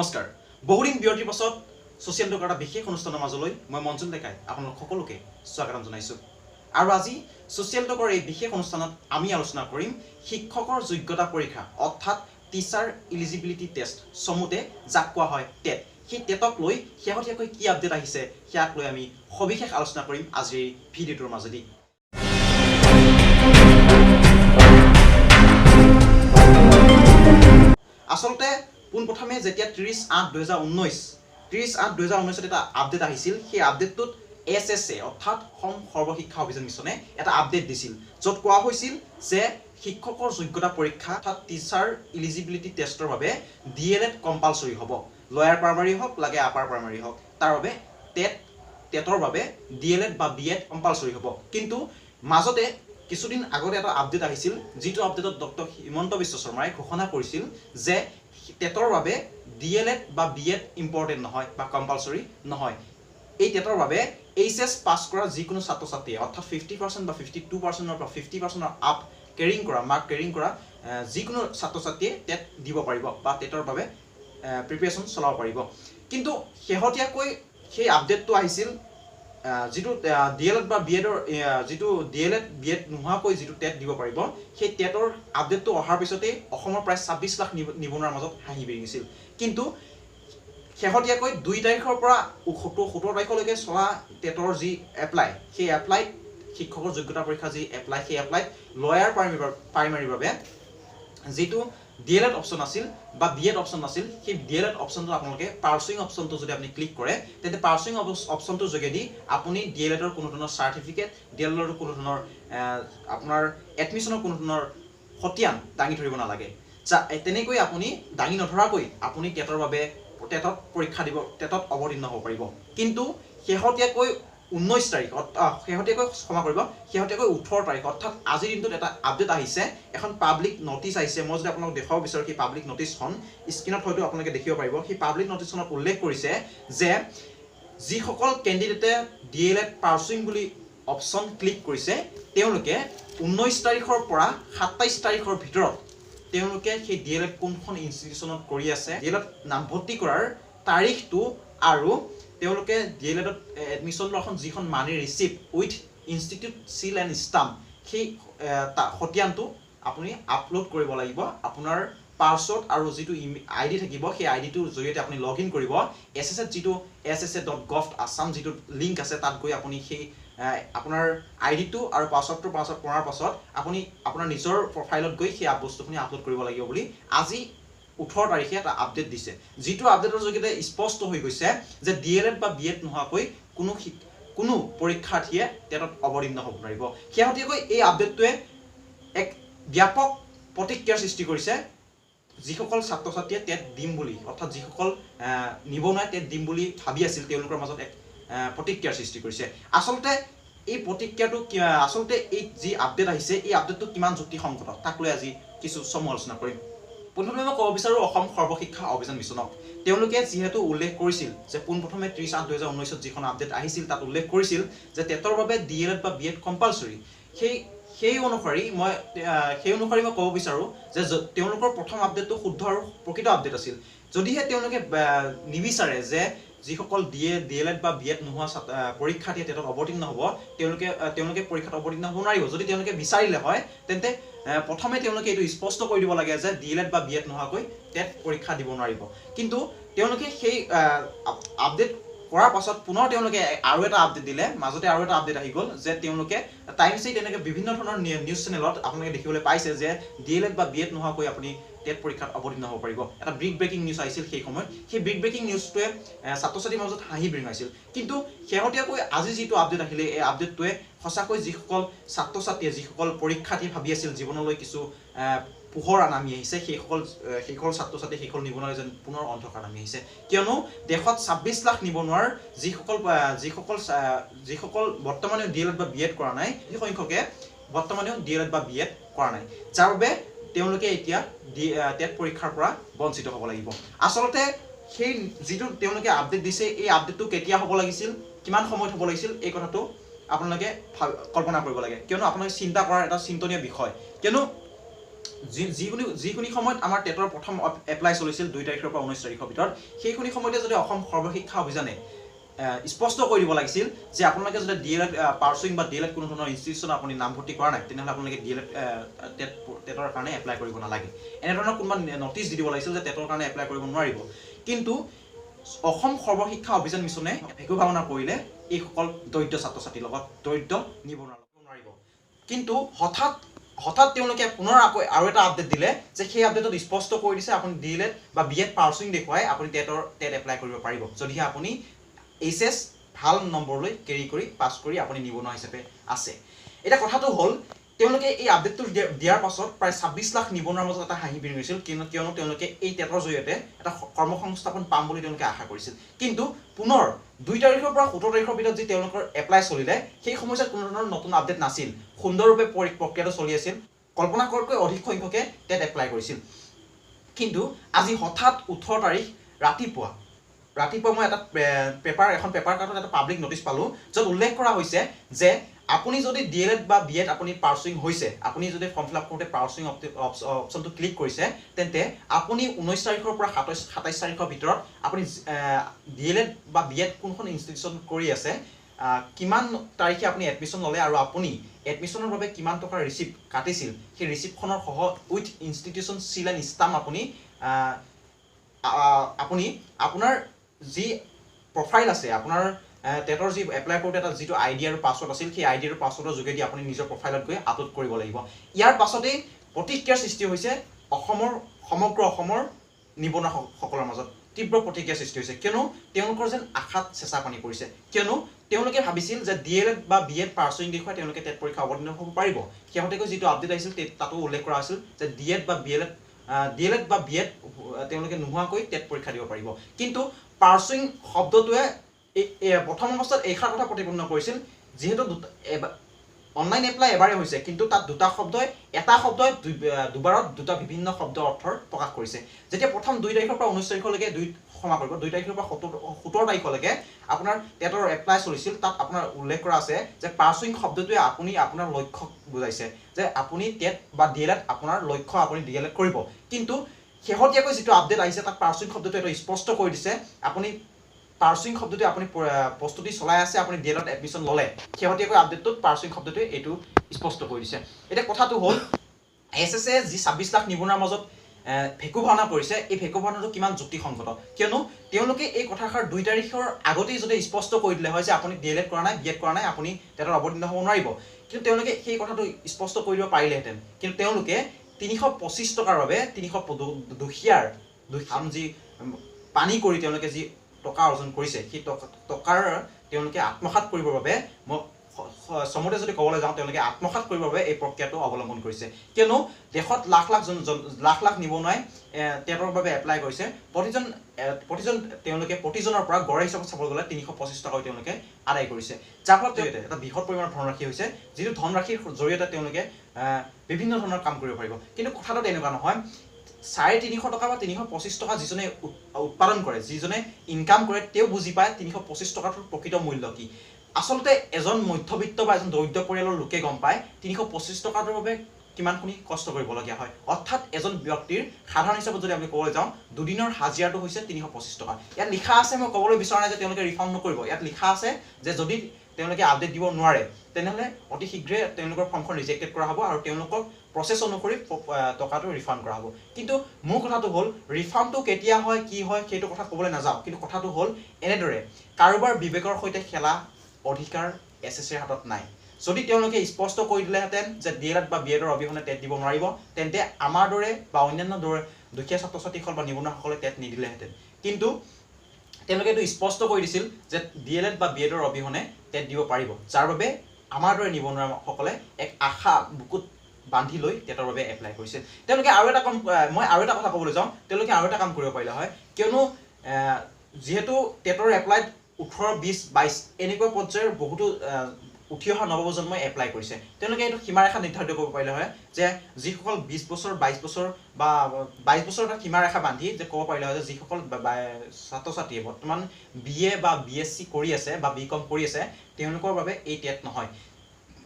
নমস্কাৰ বহুদিন বিৰতিৰ পাছত সোশ্যাল টকৰ এটা বিশেষ অনুষ্ঠানৰ মাজলৈ মই মঞ্জুল ডেকাই আপোনালোক সকলোকে স্বাগতম জনাইছো আৰু আজি সোশ্যাল টকৰ এই বিশেষ অনুষ্ঠানত আমি আলোচনা কৰিম শিক্ষকৰ যোগ্যতা পৰীক্ষা অৰ্থাৎ টিচাৰ এলিজিবিলিটি টেষ্ট সমুতে যাক কোৱা হয় টেট সেই টেটক লৈ শেহতীয়াকৈ কি আপডেট আহিছে সেয়াক লৈ আমি সবিশেষ আলোচনা কৰিম আজিৰ ভিডিঅ'টোৰ মাজেদি আসলতে পোনপ্ৰথমে যেতিয়া 30/8/2019 এটা আপডেট আহিছিল সেই আপডেটটোত এছএছএ অৰ্থাৎ অসম সৰ্বশিক্ষা অভিযান মিছনে এটা আপডেট দিছিল য'ত কোৱা হৈছিল যে শিক্ষকৰ যোগ্যতা পৰীক্ষা অৰ্থাৎ টিচাৰ এলিজিবিলিটি টেষ্টৰ বাবে ডিএলএড কম্পালসৰি হ'ব লয়াৰ প্ৰাইমাৰী হওক লাগে আপাৰ প্ৰাইমাৰী হওক তাৰ বাবে টেটৰ বাবে ডিএলএড বা বিএড কম্পালসৰি হ'ব কিন্তু মাজতে কিছুদিন আগতে এটা আপডেট আহিছিল যিটো আপডেটত ডক্টৰ হিমন্ত বিশ্ব শৰ্মাই ঘোষণা কৰিছিল যে টেটৰ বাবে ডিএলএড বা বিএড ইম্পৰ্টেন্ট নহয় বা কম্পালসৰি নহয় এই টেটৰ বাবে এইচএছ পাস কৰা যিকোনো ছাত্ৰ ছাত্ৰীয়ে অৰ্থাৎ 50% বা 52% বা 50% আপ কেৰিং কৰা মাৰ্ক কেৰিং কৰা যিকোনো ছাত্ৰ ছাত্ৰীয়ে টেট দিব পাৰিব বা টেটৰ বাবে প্ৰিপাৰেচন চলাব পাৰিব কিন্তু শেহতীয়াকৈ সেই আপডেটটো আহিছিল যিটো ডিএলএড বা বিএডৰ যিটো ডিএলএড বিএড নোহোৱাকৈ যিটো টেট দিব পাৰিব সেই টেটৰ আপডেটটো অহাৰ পিছতে অসমৰ প্ৰায় 26 লাখ নিবনুৱাৰ মাজত হাঁহি বিৰিঙিছিল কিন্তু শেহতীয়াকৈ 2 তাৰিখৰ পৰা 17 তাৰিখলৈকে চলা টেটৰ যি এপ্লাই সেই এপ্লাইত শিক্ষকৰ যোগ্যতা পৰীক্ষা যি এপ্লাই সেই এপ্লাইত লয়াৰ প্ৰাইমাৰীৰ বাবে যিটো ডিএলএড অপশন আছিল বা বিএড অপশন আছিল সেই ডিএলএড অপশনটো আপোনালোকে পাৰ্সুইং অপশনটো যদি আপুনি ক্লিক কৰে তেন্তে পাৰ্সুইং অপশনটোৰ যোগেদি আপুনি ডিএলএডৰ কোনো ধৰণৰ সাৰ্টিফিকেট ডিএলএডৰ কোনো ধৰণৰ আপোনাৰ এডমিশনৰ কোনো ধৰণৰ খতিয়ান দাঙি ধৰিব নালাগে তেনেকৈ আপুনি দাঙি নধৰাকৈ আপুনি টেটৰ বাবে টেটত পৰীক্ষা দিব টেটত অৱতীৰ্ণ হ'ব পাৰিব কিন্তু শেহতীয়াকৈ 19 তাৰিখ শেহতীয়াকৈ ক্ষমা কৰিব শেহতীয়াকৈ 18 তাৰিখ অৰ্থাৎ আজিৰ দিনটোত এটা আপডেট আহিছে এখন পাব্লিক নটিচ আহিছে মই যদি আপোনাক দেখাব বিচাৰো কি পাব্লিক নটিচখন স্ক্ৰিনত হয়তো আপোনালোকে দেখিব পাৰিব সেই পাব্লিক নটিচখনত উল্লেখ কৰিছে যে যিসকল কেণ্ডিডেটে ডিএলএড পাৰ্সুইং বুলি অপশন ক্লিক কৰিছে তেওঁলোকে 19 তাৰিখৰ পৰা 27 তাৰিখৰ ভিতৰত তেওঁলোকে সেই ডিএলএড কোনখন ইনষ্টিটিউচনত কৰি আছে ডিএলএড নামভৰ্তি কৰাৰ তাৰিখটো আৰু তেওঁলোকে ডিএলএডত এডমিশন লোৱাখন যিখন money receipt with institute seal and stamp সেই খতিয়ানটো আপুনি আপলোড কৰিব লাগিব আপোনাৰ পাছৱৰ্ড আৰু যিটো আইডি থাকিব সেই আইডিটোৰ জৰিয়তে আপুনি লগ ইন কৰিব এছএছএত যিটো ssa.gov.assam যিটো লিংক আছে তাত গৈ আপুনি সেই আপোনাৰ আইডিটো আৰু পাছৱৰ্ডটো কৰাৰ পাছত আপুনি আপোনাৰ নিজৰ প্ৰফাইলত গৈ সেই বস্তুখিনি আপলোড কৰিব লাগিব বুলি আজি 18 তাৰিখে এটা আপডেট দিছে যিটো আপডেটৰ যোগেদি স্পষ্ট হৈ গৈছে যে ডিএলএড বা বিএড নোহোৱাকৈ কোনো পৰীক্ষাৰ্থীয়ে টেটত অৱতীৰ্ণ হ'ব নোৱাৰিব শেহতীয়াকৈ এই আপডেটটোৱে এক ব্যাপক প্ৰতিক্ৰিয়াৰ সৃষ্টি কৰিছে যিসকল ছাত্ৰ ছাত্ৰীয়ে টেট দিম বুলি অৰ্থাৎ যিসকল নিবনুৱাই টেট দিম বুলি ভাবি আছিল তেওঁলোকৰ মাজত এক প্ৰতিক্ৰিয়াৰ সৃষ্টি কৰিছে আচলতে এই প্ৰতিক্ৰিয়াটো আচলতে এই যি আপডেট আহিছে এই আপডেটটো কিমান যুক্তিসংগত তাক লৈ আজি কিছু সমালোচনা কৰিম পোনপ্ৰথমে মই ক'ব বিচাৰো অসম সৰ্বশিক্ষা অভিযান মিছনক তেওঁলোকে যিহেতু উল্লেখ কৰিছিল যে পোনপ্ৰথমে 30/8/2019 যিখন আপডেট আহিছিল তাত উল্লেখ কৰিছিল যে টেটৰ বাবে ডিএলএড বা বিএড কম্পালসৰি সেই অনুসৰি মই ক'ব বিচাৰো যে তেওঁলোকৰ প্ৰথম আপডেটটো শুদ্ধ আৰু প্ৰকৃত আপডেট আছিল যদিহে তেওঁলোকে নিবিচাৰে যে যিসকল ডিএলএড বা বিএড নোহোৱা পৰীক্ষাৰ্থীয়ে টেটত অৱতীৰ্ণ হ'ব তেওঁলোকে পৰীক্ষাত অৱতীৰ্ণ হ'ব নোৱাৰিব যদি তেওঁলোকে বিচাৰিলে হয় তেন্তে প্ৰথমে তেওঁলোকে এইটো স্পষ্ট কৰি দিব লাগে যে ডিএলএড বা বিএড নোহোৱাকৈ টেট পৰীক্ষা দিব নোৱাৰিব কিন্তু তেওঁলোকে সেই আপডেট কৰাৰ পাছত পুনৰ তেওঁলোকে আৰু এটা আপডেট দিলে মাজতে আৰু এটা আপডেট আহি গ'ল যে তেওঁলোকে টাইমছে তেনেকৈ বিভিন্ন ধৰণৰ নিউজ চেনেলত আপোনালোকে দেখিবলৈ পাইছে যে ডিএলএড বা বিএড নোহোৱাকৈ আপুনি টেট পৰীক্ষাত অৱতীৰ্ণ হ'ব পাৰিব এটা বিগ ব্ৰেকিং নিউজ আহিছিল সেই সময়ত সেই বিগ ব্ৰেকিং নিউজটোৱে ছাত্ৰ ছাত্ৰীৰ মাজত হাঁহি বিৰিঙাইছিল কিন্তু শেহতীয়াকৈ আজি যিটো আপডেট আহিলে এই আপডেটটোৱে সঁচাকৈ যিসকল ছাত্ৰ ছাত্ৰীয়ে যিসকল পৰীক্ষাৰ্থীয়ে ভাবি আছিল জীৱনলৈ কিছু পোহৰ নামি আহিছে সেইসকল ছাত্ৰ ছাত্ৰী সেইসকল নিবনুৱা যেন পুনৰ অন্ধকাৰ নামি আহিছে কিয়নো দেশত 26 লাখ নিবনুৱাৰ যিসকল বৰ্তমানে ডিএলএড বা বিএড কৰা নাই সেই সংখ্যকে বৰ্তমানেও ডিএলএড বা বিএড কৰা নাই যাৰ বাবে তেওঁলোকে এতিয়া টেট পৰীক্ষাৰ পৰা বঞ্চিত হ'ব লাগিব আচলতে সেই যিটো তেওঁলোকে আপডেট দিছে এই আপডেটটো কেতিয়া হ'ব লাগিছিল কিমান সময়ত হ'ব লাগিছিল এই কথাটো আপোনালোকে কল্পনা কৰিব লাগে কিয়নো আপোনালোকে চিন্তা কৰাৰ এটা চিন্তনীয় বিষয় কিয়নো যিখিনি সময়ত আমাৰ টেটৰ প্ৰথম এপ্লাই চলিছিল 2 তাৰিখৰ পৰা 19 তাৰিখৰ ভিতৰত সেইখিনি সময়তে যদি অসম সৰ্বশিক্ষা অভিযানে স্পষ্ট কৰি দিব লাগিছিল যে আপোনালোকে যদি ডিএলএড পাৰ্চুইং বা ডিএলএড কোনো ধৰণৰ ইনষ্টিটিউশ্যন আপুনি নামভৰ্তি কৰা নাই তেনেহ'লে আপোনালোকে ডিএলএড টেটৰ কাৰণে এপ্লাই কৰিব নালাগে এনেধৰণৰ কোনোবা নটিচ দি দিব লাগিছিল যে টেটৰ কাৰণে এপ্লাই কৰিব নোৱাৰিব কিন্তু অসম সৰ্বশিক্ষা অভিযান মিছনে ভেকু ভাৱনা কৰিলে এইসকল দৰিদ্ৰ ছাত্ৰ ছাত্ৰীৰ লগত দৰিদ্ৰ নিবনুৱা নোৱাৰিব কিন্তু হঠাৎ তেওঁলোকে পুনৰ আকৌ আৰু এটা আপডেট দিলে যে সেই আপডেটত স্পষ্ট কৰি দিছে আপুনি ডিএলএড বা বিএড পাৰ্চুইং দেখুৱাই আপুনি টেট এপ্লাই কৰিব পাৰিব যদিহে আপুনি এইচএছ ভাল নম্বৰ লৈ কেৰি কৰি পাছ কৰি আপুনি নিবনুৱা হিচাপে আছে এটা কথাটো হ'ল তেওঁলোকে এই আপডেটটো দিয়াৰ পাছত প্ৰায় 26 লাখ নিবনুৱাৰ মাজত এটা হাঁহি বিৰিঙি হৈছিল কিয়নো তেওঁলোকে এই টেটৰ জৰিয়তে এটা কৰ্মসংস্থাপন পাম বুলি তেওঁলোকে আশা কৰিছিল কিন্তু পুনৰ 2 তাৰিখৰ পৰা 17 তাৰিখৰ ভিতৰত যি তেওঁলোকৰ এপ্লাই চলিলে সেই সময়ছোৱাত কোনো ধৰণৰ নতুন আপডেট নাছিল সুন্দৰৰূপে প্ৰক্ৰিয়াটো চলি আছিল কল্পনা কৰাতকৈ অধিক সংখ্যকে টেট এপ্লাই কৰিছিল কিন্তু আজি হঠাৎ 18 তাৰিখ ৰাতিপুৱা মই এটা এখন পেপাৰ কাৰ্ডত এটা পাব্লিক নটিচ পালোঁ য'ত উল্লেখ কৰা হৈছে যে আপুনি যদি ডিএলএড বা বিএড আপুনি পাৰ্চুইং হৈছে আপুনি যদি ফৰ্ম ফিল আপ কৰোঁতে পাৰ্চুইং অপশ্যনটো ক্লিক কৰিছে তেন্তে আপুনি 19 তাৰিখৰ পৰা 27 তাৰিখৰ ভিতৰত আপুনি ডিএলএড বা বিএড কোনখন ইনষ্টিটিউশ্যন কৰি আছে কিমান তাৰিখে আপুনি এডমিশ্যন ল'লে আৰু আপুনি এডমিশ্যনৰ বাবে কিমান টকাৰ ৰিচিপ্ট কাটিছিল সেই ৰিচিপ্টখনৰ সহ with institution seal and stamp আপুনি আপোনাৰ যি প্ৰফাইল আছে আপোনাৰ টেটৰ যি এপ্লাই কৰোঁতে এটা যিটো আইডি আৰু পাছৱৰ্ড আছিল সেই আইডি আৰু পাছৱৰ্ডৰ যোগেদি আপুনি নিজৰ প্ৰফাইলত গৈ আপলোড কৰিব লাগিব ইয়াৰ পাছতেই প্ৰতিক্ৰিয়াৰ সৃষ্টি হৈছে সমগ্ৰ অসমৰ নিবনুৱাসকলৰ মাজত তীব্ৰ প্ৰতিক্ৰিয়াৰ সৃষ্টি হৈছে কিয়নো তেওঁলোকৰ যেন আশাত চেঁচা পানী পৰিছে কিয়নো তেওঁলোকে ভাবিছিল যে ডিএলএড বা বিএড পাৰ্চুইং দেখুৱাই তেওঁলোকে টেট পৰীক্ষা অৱতীৰ্ণ হ'ব পাৰিব শেহতীয়াকৈ যিটো আপডেট আহিছিল তাতো উল্লেখ কৰা আছিল যে ডিএলএড বা বিএড তেওঁলোকে নোহোৱাকৈ টেট পৰীক্ষা দিব পাৰিব কিন্তু পাৰ্চুইং শব্দটোৱে প্ৰথম অৱস্থাত এইষাৰ কথা প্ৰতিপন্ন কৰিছিল যিহেতু অনলাইন এপ্লাই এবাৰে হৈছে কিন্তু তাত দুটা শব্দই এটা শব্দই দুবাৰত দুটা বিভিন্ন শব্দ অৰ্থৰ প্ৰকাশ কৰিছে যেতিয়া প্ৰথম 2 তাৰিখৰ পৰা 19 তাৰিখলৈকে 2 তাৰিখৰ পৰা 17 তাৰিখলৈকে আপোনাৰ টেটৰ এপ্লাই চলিছিল তাত আপোনাৰ উল্লেখ কৰা আছে যে পাৰ্চুইং শব্দটোৱে আপুনি আপোনাৰ লক্ষ্য বুজাইছে যে আপুনি টেট বা ডিএলএড আপোনাৰ লক্ষ্য আপুনি ডিএলএড কৰিব কিন্তু শেহতীয়াকৈ যিটো আপডেট আহিছে তাত পাৰ্চুইং শব্দটো এটা স্পষ্ট কৰি দিছে আপুনি পাৰ্চুইং শব্দটোৱে আপুনি প্ৰস্তুতি চলাই আছে আপুনি ডিএলএড এডমিশ্যন ল'লে শেহতীয়াকৈ আপডেটটোত পাৰ্চুইং শব্দটোৱে এইটো স্পষ্ট কৰি দিছে এতিয়া কথাটো হ'ল এছএছে যি 26 লাখ নিবনুৱাৰ মাজত ভেকু ভাওনা কৰিছে এই ভেকু ভাওনাটো কিমান যুক্তিসংগত কিয়নো তেওঁলোকে এই কথাষাৰ 2 তাৰিখৰ আগতেই যদি স্পষ্ট কৰি দিলে হয় যে আপুনি ডিএলএড কৰা নাই বিএড কৰা নাই আপুনি টেটৰ অৱতীৰ্ণ হ'ব নোৱাৰিব কিন্তু তেওঁলোকে সেই কথাটো স্পষ্ট কৰি দিব পাৰিলেহেঁতেন কিন্তু তেওঁলোকে 325 টকাৰ বাবে 300 দুখীয়াৰ যি পানী কৰি তেওঁলোকে যি টকা অৰ্জন কৰিছে সেই টকাৰ তেওঁলোকে আত্মসাৎ কৰিবৰ বাবে সমতে যদি ক'বলৈ যাওঁ তেওঁলোকে আত্মসাৎ কৰিবৰ বাবে এই প্ৰক্ৰিয়াটো অৱলম্বন কৰিছে কিয়নো দেশত লাখ লাখ নিবনুৱাই টেটৰ বাবে এপ্লাই কৰিছে প্ৰতিজনৰ পৰা গড় হিচাপত চাবলৈ গ'লে 325 টকা তেওঁলোকে আদায় কৰিছে যাৰ ফলত এটা বৃহৎ পৰিমাণৰ ধনৰাশি হৈছে যিটো ধনৰাশিৰ জৰিয়তে তেওঁলোকে বিভিন্ন ধৰণৰ কাম কৰিব পাৰিব কিন্তু কথাটো তেনেকুৱা নহয় 350 টকা বা 325 টকা যিজনে উৎপাদন কৰে যিজনে ইনকাম কৰে তেওঁ বুজি পায় 325 টকাটোৰ প্ৰকৃত মূল্য কি আচলতে এজন মধ্যবিত্ত বা এজন দৰিদ্ৰ পৰিয়ালৰ লোকে গম পায় 325 টকাটোৰ বাবে কিমানখিনি কষ্ট কৰিবলগীয়া হয় অৰ্থাৎ এজন ব্যক্তিৰ সাধাৰণ হিচাপত যদি আমি ক'বলৈ যাওঁ দুদিনৰ হাজিৰাটো হৈছে 325 টকা ইয়াত লিখা আছে মই ক'বলৈ বিচৰা নাই যে তেওঁলোকে ৰিফাণ্ড নকৰিব ইয়াত লিখা আছে যে যদি তেওঁলোকে আপডেট দিব নোৱাৰে তেনেহ'লে অতি শীঘ্ৰে তেওঁলোকৰ ফৰ্মখন ৰিজেক্টেড কৰা হ'ব আৰু তেওঁলোকক প্ৰচেছ অনুসৰি টকাটো ৰিফাণ্ড কৰা হ'ব কিন্তু মোৰ কথাটো হ'ল ৰিফাণ্ডটো কেতিয়া হয় কি হয় সেইটো কথা ক'বলৈ নাযাওঁ কিন্তু কথাটো হ'ল এনেদৰে কাৰোবাৰ বিবেকৰ সৈতে খেলা অধিকাৰ এছএছৰ হাতত নাই যদি তেওঁলোকে স্পষ্ট কৰি দিলেহেঁতেন যে ডিএলএড বা বিএডৰ অবিহনে টেট দিব নোৱাৰিব তেন্তে আমাৰ দৰে বা অন্যান্য দৰে দুখীয়া ছাত্ৰ ছাত্ৰীসকল বা নিবনুৱাসকলে টেট নিদিলেহেঁতেন কিন্তু তেওঁলোকে এইটো স্পষ্ট কৰি দিছিল যে ডিএলএড বা বিএডৰ অবিহনে টেট দিব পাৰিব যাৰ বাবে আমাৰ দৰে নিবনুৱাসকলে এক আশা বুকুত বান্ধি লৈ টেটৰ বাবে এপ্লাই কৰিছিল তেওঁলোকে আৰু এটা কথা ক'বলৈ যাওঁ তেওঁলোকে আৰু এটা কাম কৰিব পাৰিলে হয় কিয়নো যিহেতু টেটৰ এপ্লাইত 18 20 22 এনেকুৱা পৰ্যায়ৰ বহুতো উঠি অহা নৱপ্ৰজন্মই এপ্লাই কৰিছে তেওঁলোকে এইটো সীমাৰেখা নিৰ্ধাৰিত কৰিব পাৰিলে হয় যে যিসকল 20 বছৰ 22 বছৰ বা 22 বছৰ এটা সীমাৰেখা বান্ধি যে ক'ব পাৰিলে হয় যে যিসকল ছাত্ৰ ছাত্ৰীয়ে বৰ্তমান বিএ বা বিএছচি কৰি আছে বা বিকম কৰি আছে তেওঁলোকৰ বাবে এই টেট নহয়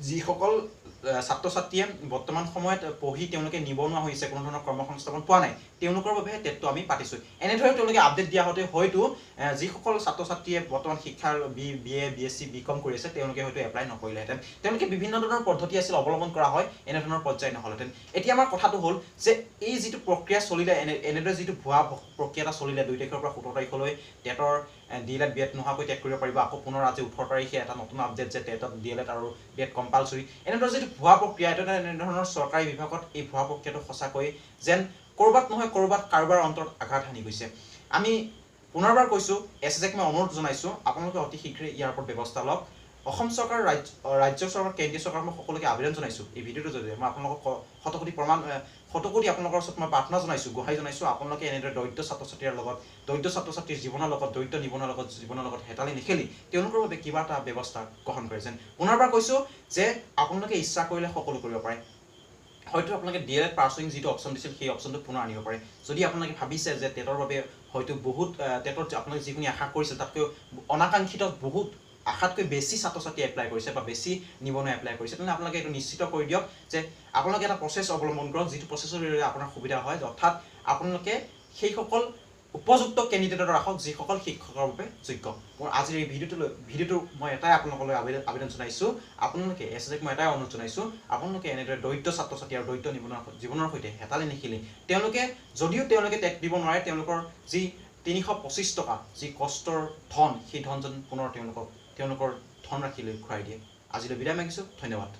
যিসকল ছাত্ৰ ছাত্ৰীয়ে বৰ্তমান সময়ত পঢ়ি তেওঁলোকে নিবনুৱা হৈছে, কোনো ধৰণৰ কৰ্মসংস্থাপন পোৱা নাই, তেওঁলোকৰ বাবেহে টেটটো আমি পাতিছোঁ। এনেদৰে তেওঁলোকে আপডেট দিয়া হওঁতে হয়তো যিসকল ছাত্ৰ ছাত্ৰীয়ে বৰ্তমান শিক্ষাৰ BA BSc BCom কৰি আছে তেওঁলোকে হয়তো এপ্লাই নকৰিলেহেঁতেন। তেওঁলোকে বিভিন্ন ধৰণৰ পদ্ধতি আছিল অৱলম্বন কৰা হয়, এনেধৰণৰ পৰ্যায় নহ'লহেঁতেন। এতিয়া আমাৰ কথাটো হ'ল যে এই যিটো প্ৰক্ৰিয়া চলিলে, এনেদৰে যিটো ভুৱা প্ৰক্ৰিয়া এটা চলিলে 2 তাৰিখৰ পৰা 17 তাৰিখলৈ টেটৰ DLED BED নোহোৱাকৈ টেট কৰিব পাৰিব। আকৌ পুনৰ আজি 18 তাৰিখে এটা নতুন আপডেট যে টেটত DLED আৰু BED কম্পালচৰি। এনেদৰে যিটো ভুৱা প্ৰক্ৰিয়া, এনেধৰণৰ চৰকাৰী বিভাগত এই ভুৱা প্ৰক্ৰিয়াটো সঁচাকৈ যেন ক'ৰবাত নহয় ক'ৰবাত কাৰোবাৰ অন্তৰত আঘাত সানি গৈছে। আমি পুনৰবাৰ কৈছোঁ, SSC ক মই অনুৰোধ জনাইছোঁ, আপোনালোকে অতি শীঘ্ৰে ইয়াৰ ওপৰত ব্যৱস্থা লওক। অসম চৰকাৰ, ৰাজ্য চৰকাৰ, কেন্দ্ৰীয় চৰকাৰ মই সকলোকে আবেদন জনাইছোঁ এই ভিডিঅ'টোৰ জৰিয়তে। মই আপোনালোকক শতকোটি আপোনালোকৰ ওচৰত মই প্ৰাৰ্থনা জনাইছোঁ, গোহাৰি জনাইছোঁ, আপোনালোকে এনেদৰে দৰিদ্ৰ ছাত্ৰ ছাত্ৰীৰ লগত, দৰিদ্ৰ ছাত্ৰ ছাত্ৰীৰ জীৱনৰ লগত, দৰিদ্ৰ নিবনুৱাৰ জীৱনৰ লগত হেতালি নেখেলি তেওঁলোকৰ বাবে কিবা এটা ব্যৱস্থা গ্ৰহণ কৰে যেন। পুনৰবাৰ কৈছোঁ যে আপোনালোকে ইচ্ছা কৰিলে সকলো কৰিব পাৰে। হয়তো আপোনালোকে DLED পাৰ্চুইং যিটো অপশ্যন দিছিল সেই অপশ্যনটো পুনৰ আনিব পাৰে। যদি আপোনালোকে ভাবিছে যে টেটৰ বাবে হয়তো বহুত টেটত আপোনালোকে যিখিনি আশা কৰিছিল তাতকৈ অনাকাংক্ষিত বহুত আশাতকৈ বেছি ছাত্ৰ ছাত্ৰী এপ্লাই কৰিছে বা বেছি নিবনুৱা এপ্লাই কৰিছে, তেনে আপোনালোকে এইটো নিশ্চিত কৰি দিয়ক যে আপোনালোকে এটা প্ৰচেছ অৱলম্বন কৰক যিটো প্ৰচেছৰ জৰিয়তে আপোনাৰ সুবিধা হয়, অৰ্থাৎ আপোনালোকে সেইসকল উপযুক্ত কেণ্ডিডেটত ৰাখক যিসকল শিক্ষকৰ বাবে যোগ্য। মোৰ আজিৰ এই ভিডিঅ'টো মই এটাই আপোনালোকলৈ আবেদন জনাইছোঁ, আপোনালোকে SSC ক মই এটাই অনুৰোধ জনাইছোঁ, আপোনালোকে এনেদৰে দৰিদ্ৰ ছাত্ৰ ছাত্ৰী আৰু দৰিদ্ৰ নিবনুৱাৰ জীৱনৰ সৈতে হেতালি নিখেলি যদিও তেওঁলোকে টেট দিব নোৱাৰে, তেওঁলোকৰ যি 325 টকা যি কষ্টৰ ধন, সেই ধন যেন পুনৰ তেওঁলোকৰ ধনৰাশিলৈ ঘূৰাই দিয়ে। আজিলৈ বিদায় মাগিছোঁ, ধন্যবাদ।